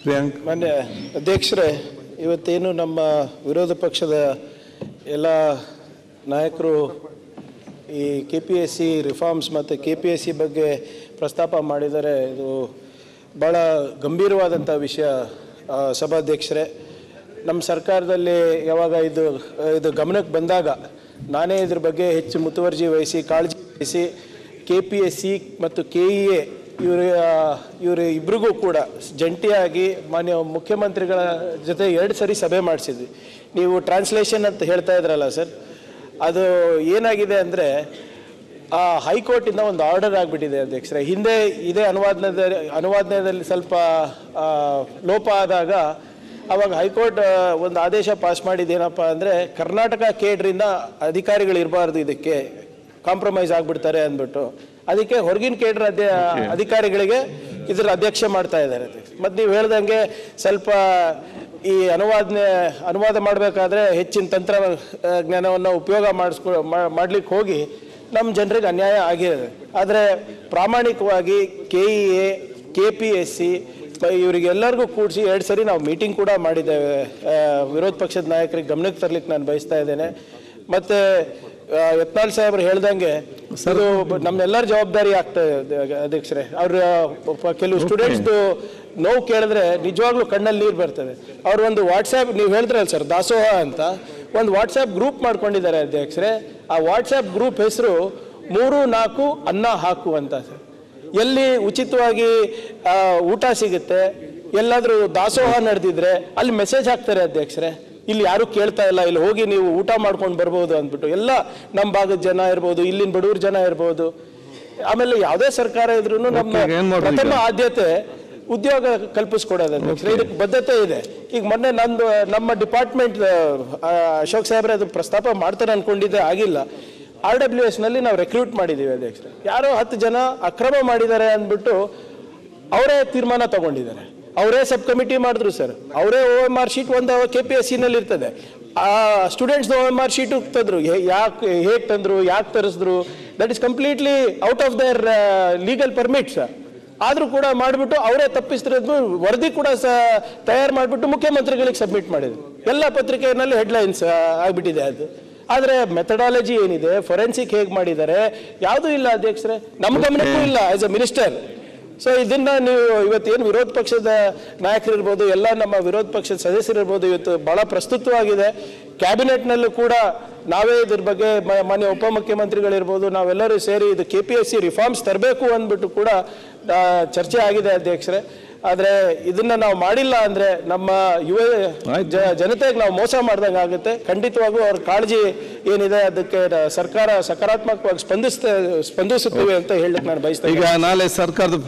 ಪ್ರಿಯಾಂಕ್. ಮಾನ್ಯ ಅಧ್ಯಕ್ಷರೇ, ಇವತ್ತೇನು ನಮ್ಮ ವಿರೋಧ ಪಕ್ಷದ ಎಲ್ಲ ನಾಯಕರು ಈ KPSC ರಿಫಾರ್ಮ್ಸ್ ಮತ್ತು KPSC ಬಗ್ಗೆ ಪ್ರಸ್ತಾಪ ಮಾಡಿದರೆ ಇದು ಭಾಳ ಗಂಭೀರವಾದಂಥ ವಿಷಯ. ಸಭಾಧ್ಯಕ್ಷರೇ, ನಮ್ಮ ಸರ್ಕಾರದಲ್ಲಿ ಯಾವಾಗ ಇದು ಗಮನಕ್ಕೆ ಬಂದಾಗ ನಾನೇ ಇದ್ರ ಬಗ್ಗೆ ಹೆಚ್ಚು ಮುತುವರ್ಜಿ ವಹಿಸಿ ಕಾಳಜಿ ವಹಿಸಿ KPSC ಮತ್ತು KEA ಇವರು ಇಬ್ಬರಿಗೂ ಕೂಡ ಜಂಟಿಯಾಗಿ ಮಾನ್ಯ ಮುಖ್ಯಮಂತ್ರಿಗಳ ಜೊತೆ 2 ಸರಿ ಸಭೆ ಮಾಡಿಸಿದ್ವಿ. ನೀವು ಟ್ರಾನ್ಸ್ಲೇಷನ್ ಅಂತ ಹೇಳ್ತಾ ಇದ್ರಲ್ಲ ಸರ್, ಅದು ಏನಾಗಿದೆ ಅಂದರೆ ಹೈಕೋರ್ಟಿಂದ ಒಂದು ಆರ್ಡರ್ ಆಗಿಬಿಟ್ಟಿದೆ ಅಧ್ಯಕ್ಷರೇ. ಹಿಂದೆ ಇದೇ ಅನುವಾದದಲ್ಲಿ ಸ್ವಲ್ಪ ಲೋಪ ಆದಾಗ ಅವಾಗ ಹೈಕೋರ್ಟ್ ಒಂದು ಆದೇಶ ಪಾಸ್ ಮಾಡಿದ್ದೇನಪ್ಪ ಅಂದರೆ ಕರ್ನಾಟಕ ಕೇಡ್ರಿಂದ ಅಧಿಕಾರಿಗಳು ಇರಬಾರ್ದು, ಇದಕ್ಕೆ ಕಾಂಪ್ರಮೈಸ್ ಆಗಿಬಿಡ್ತಾರೆ ಅಂದ್ಬಿಟ್ಟು ಅದಕ್ಕೆ ಹೊರಗಿನ ಕೇಡ್ರ ಅಧಿಕಾರಿಗಳಿಗೆ ಇದರ ಅಧ್ಯಕ್ಷೆ ಮಾಡ್ತಾ ಇದ್ದಾರೆ. ಮತ್ತು ನೀವು ಹೇಳ್ದಂಗೆ ಸ್ವಲ್ಪ ಈ ಅನುವಾದ ಮಾಡಬೇಕಾದ್ರೆ ಹೆಚ್ಚಿನ ತಂತ್ರಜ್ಞಾನವನ್ನು ಉಪಯೋಗ ಮಾಡಲಿಕ್ಕೆ ಹೋಗಿ ನಮ್ಮ ಜನರಿಗೆ ಅನ್ಯಾಯ ಆಗಿದೆ. ಆದರೆ ಪ್ರಾಮಾಣಿಕವಾಗಿ KEA KPSC ಇವರಿಗೆಲ್ಲರಿಗೂ ಕೂಡಿಸಿ 2 ಸರಿ ನಾವು ಮೀಟಿಂಗ್ ಕೂಡ ಮಾಡಿದ್ದೇವೆ. ವಿರೋಧ ಪಕ್ಷದ ನಾಯಕರಿಗೆ ಗಮನಕ್ಕೆ ತರಲಿಕ್ಕೆ ನಾನು ಬಯಸ್ತಾ ಇದ್ದೇನೆ. ಮತ್ತು ಯತ್ನಾಳ್ ಸಾಹೇಬ್ರು ಹೇಳ್ದಂಗೆ ಇದು ನಮ್ಮೆಲ್ಲರ ಜವಾಬ್ದಾರಿ ಆಗ್ತಾ ಇದೆ ಅಧ್ಯಕ್ಷರೇ. ಅವ್ರ ಕೆಲವು ಸ್ಟೂಡೆಂಟ್ಸ್ದು ನೋವು ಕೇಳಿದ್ರೆ ನಿಜವಾಗ್ಲೂ ಕಣ್ಣಲ್ಲಿ ನೀರು ಬರ್ತದೆ. ಅವ್ರು ಒಂದು ವಾಟ್ಸ್ಆ್ಯಪ್, ನೀವು ಹೇಳಿದ್ರಲ್ಲ ಸರ್ ದಾಸೋಹ ಅಂತ, ಒಂದು ವಾಟ್ಸ್ಆ್ಯಪ್ ಗ್ರೂಪ್ ಮಾಡ್ಕೊಂಡಿದ್ದಾರೆ ಅಧ್ಯಕ್ಷರೇ. ಆ ವಾಟ್ಸ್ಆ್ಯಪ್ ಗ್ರೂಪ್ ಹೆಸರು 3-4 ಅನ್ನ ಹಾಕು ಅಂತ ಸರ್. ಎಲ್ಲಿ ಉಚಿತವಾಗಿ ಊಟ ಸಿಗುತ್ತೆ, ಎಲ್ಲಾದರೂ ದಾಸೋಹ ನಡೆದಿದ್ರೆ ಅಲ್ಲಿ ಮೆಸೇಜ್ ಹಾಕ್ತಾರೆ ಅಧ್ಯಕ್ಷರೇ. ಇಲ್ಲಿ ಯಾರು ಕೇಳ್ತಾ ಇಲ್ಲ, ಇಲ್ಲಿ ಹೋಗಿ ನೀವು ಊಟ ಮಾಡ್ಕೊಂಡು ಬರ್ಬೋದು ಅಂದ್ಬಿಟ್ಟು ಎಲ್ಲ ನಮ್ಮ ಭಾಗದ ಜನ ಇರ್ಬೋದು, ಇಲ್ಲಿನ ಬಡವ್ರ ಜನ ಇರ್ಬೋದು. ಆಮೇಲೆ ಯಾವುದೇ ಸರ್ಕಾರ ಇದ್ರೂ ನಮ್ಮ ಪ್ರಥಮ ಆದ್ಯತೆ ಉದ್ಯೋಗ ಕಲ್ಪಿಸ್ಕೊಡೋದು ಅಧ್ಯಕ್ಷರೇ. ಇದಕ್ಕೆ ಬದ್ಧತೆ ಇದೆ. ಈಗ ಮೊನ್ನೆ ನಮ್ಮ ಡಿಪಾರ್ಟ್ಮೆಂಟ್ ಅಶೋಕ್ ಸಾಹೇಬ್ರೆ ಅದು ಪ್ರಸ್ತಾಪ ಮಾಡ್ತಾರೆ ಅನ್ಕೊಂಡಿದ್ದೆ, ಆಗಿಲ್ಲ. RWS ನಲ್ಲಿ ನಾವು ರೆಕ್ರೂಟ್ ಮಾಡಿದ್ದೀವಿ ಅಧ್ಯಕ್ಷರೇ. ಯಾರೋ 10 ಜನ ಅಕ್ರಮ ಮಾಡಿದ್ದಾರೆ ಅಂದ್ಬಿಟ್ಟು ಅವರೇ ತೀರ್ಮಾನ ತಗೊಂಡಿದ್ದಾರೆ. ಅವರೇ ಸಬ್ ಕಮಿಟಿ ಮಾಡಿದ್ರು ಸರ್. ಅವರೇ OMR ಶೀಟ್ ಒಂದು KPSC ನಲ್ಲಿ ಇರ್ತದೆ. ಆ ಸ್ಟೂಡೆಂಟ್ಸ್ OMR ಶೀಟ್ ತಂದ್ರು, ಹೇಗೆ ತಂದ್ರು, ಯಾಕೆ ತರಿಸಿದ್ರು, that is completely out of their legal permit sir. ಆದರೂ ಕೂಡ ಮಾಡಿಬಿಟ್ಟು ಅವರೇ ತಪ್ಪಿಸ್ತಿರೋದು ವರದಿ ಕೂಡ ತಯಾರು ಮಾಡಿಬಿಟ್ಟು ಮುಖ್ಯಮಂತ್ರಿಗಳಿಗೆ ಸಬ್ಮಿಟ್ ಮಾಡಿದ್ರು. ಎಲ್ಲ ಪತ್ರಿಕೆಯಲ್ಲಿ ಹೆಡ್ಲೈನ್ಸ್ ಆಗಿಬಿಟ್ಟಿದೆ ಅದು. ಆದರೆ ಮೆಥಡಾಲಜಿ ಏನಿದೆ, ಫೊರೆನ್ಸಿಕ್ ಹೇಗೆ ಮಾಡಿದ್ದಾರೆ ಯಾವುದೂ ಇಲ್ಲ ಅಧ್ಯಕ್ಷರೇ, ನಮ್ಮ ಗಮನಕ್ಕೂ ಇಲ್ಲ ಆಸ್ ಎ ಮಿನಿಸ್ಟರ್. ಸೊ ಇದನ್ನ ನೀವು ಇವತ್ತೇನು ವಿರೋಧ ಪಕ್ಷದ ನಾಯಕರಿರ್ಬೋದು, ಎಲ್ಲ ನಮ್ಮ ವಿರೋಧ ಪಕ್ಷದ ಸದಸ್ಯರಿರ್ಬೋದು, ಇವತ್ತು ಬಹಳ ಪ್ರಸ್ತುತವಾಗಿದೆ. ಕ್ಯಾಬಿನೆಟ್ನಲ್ಲೂ ಕೂಡ ನಾವೇ ಇದ್ರ ಬಗ್ಗೆ ಮಾನ್ಯ ಉಪಮುಖ್ಯಮಂತ್ರಿಗಳಿರ್ಬೋದು ನಾವೆಲ್ಲರೂ ಸೇರಿ ಇದು KPSC ರಿಫಾರ್ಮ್ಸ್ ತರಬೇಕು ಅಂದ್ಬಿಟ್ಟು ಕೂಡ ಚರ್ಚೆ ಆಗಿದೆ ಅಧ್ಯಕ್ಷರೇ. ಆದರೆ ಇದನ್ನ ನಾವು ಮಾಡಿಲ್ಲ ಅಂದರೆ ನಮ್ಮ ಜನತೆಗೆ ನಾವು ಮೋಸ ಮಾಡ್ದಂಗೆ ಆಗುತ್ತೆ. ಖಂಡಿತವಾಗೂ ಅವ್ರ ಕಾಳಜಿ ಏನಿದೆ ಅದಕ್ಕೆ ಸರ್ಕಾರ ಸಕಾರಾತ್ಮಕವಾಗಿ ಸ್ಪಂದಿಸುತ್ತೇವೆ ಅಂತ ಹೇಳಲಿಕ್ಕೆ ನಾನು ಬಯಸ್ತೇನೆ. ಈಗ ನಾಳೆ ಸರ್ಕಾರದ